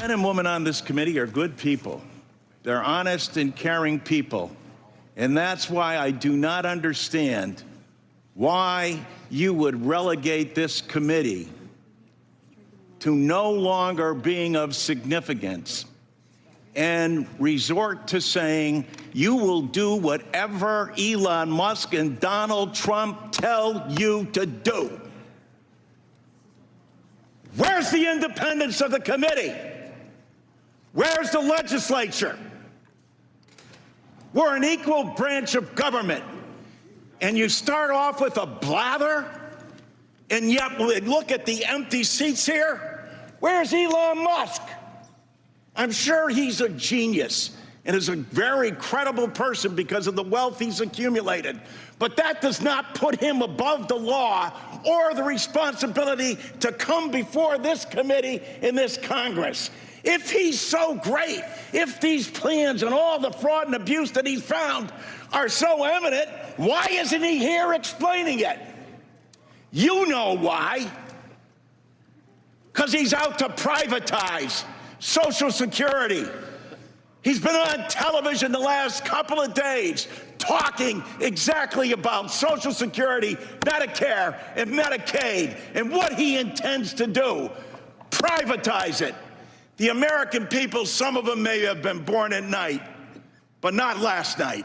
Men and women on this committee are good people. They're honest and caring people. And that's why I do not understand why you would relegate this committee to no longer being of significance and resort to saying you will do whatever Elon Musk and Donald Trump tell you to do. Where's the independence of the committee? Where's the legislature? We're an equal branch of government. And you start off with a blather, and yet look at the empty seats here. Where's Elon Musk? I'm sure he's a genius and is a very credible person because of the wealth he's accumulated. But that does not put him above the law or the responsibility to come before this committee in this Congress. If he's so great, if these plans and all the fraud and abuse that he's found are so evident, why isn't he here explaining it? You know why. Because he's out to privatize Social Security. He's been on television the last couple of days talking exactly about Social Security, Medicare, and Medicaid, and what he intends to do. Privatize it. The American people, some of them may have been born at night, but not last night.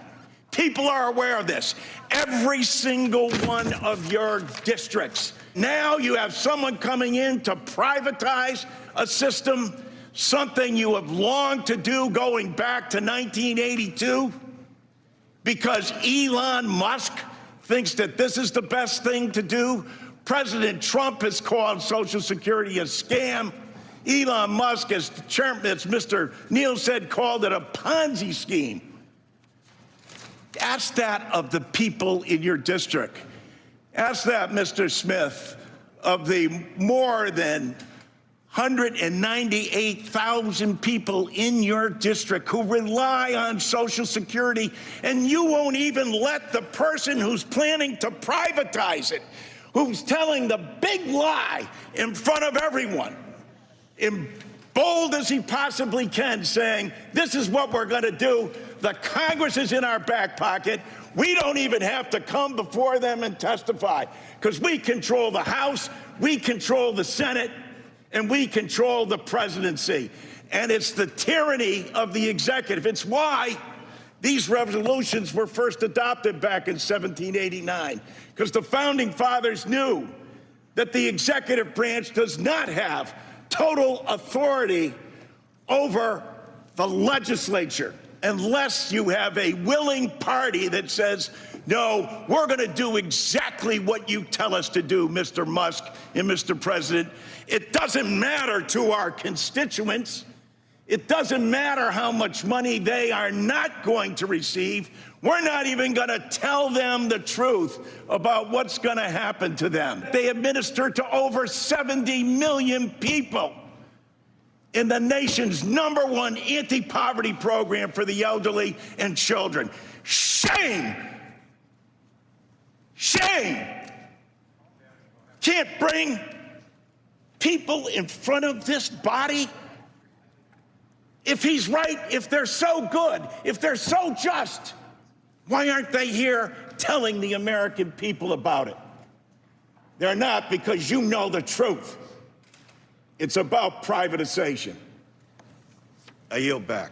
People are aware of this. Every single one of your districts. Now you have someone coming in to privatize a system, something you have longed to do going back to 1982, because Elon Musk thinks that this is the best thing to do. President Trump has called Social Security a scam. Elon Musk, as chairman, as Mr. Neal said, called it a Ponzi scheme. Ask that of the people in your district. Ask that, Mr. Smith, of the more than 198,000 people in your district who rely on Social Security, and you won't even let the person who's planning to privatize it, who's telling the big lie in front of everyone, in bold as he possibly can, saying, this is what we're going to do. The Congress is in our back pocket. We don't even have to come before them and testify because we control the House, we control the Senate, and we control the presidency. And it's the tyranny of the executive. It's why these resolutions were first adopted back in 1789, because the founding fathers knew that the executive branch does not have total authority over the legislature unless you have a willing party that says, no, we're going to do exactly what you tell us to do, Mr. Musk and Mr. President. It doesn't matter to our constituents. It doesn't matter how much money they are not going to receive. We're not even going to tell them the truth about what's going to happen to them. They administer to over 70 million people in the nation's #1 anti-poverty program for the elderly and children. Shame! Shame! Can't bring people in front of this body. If he's right, if they're so good, if they're so just, why aren't they here telling the American people about it? They're not, because you know the truth. It's about privatization. I yield back.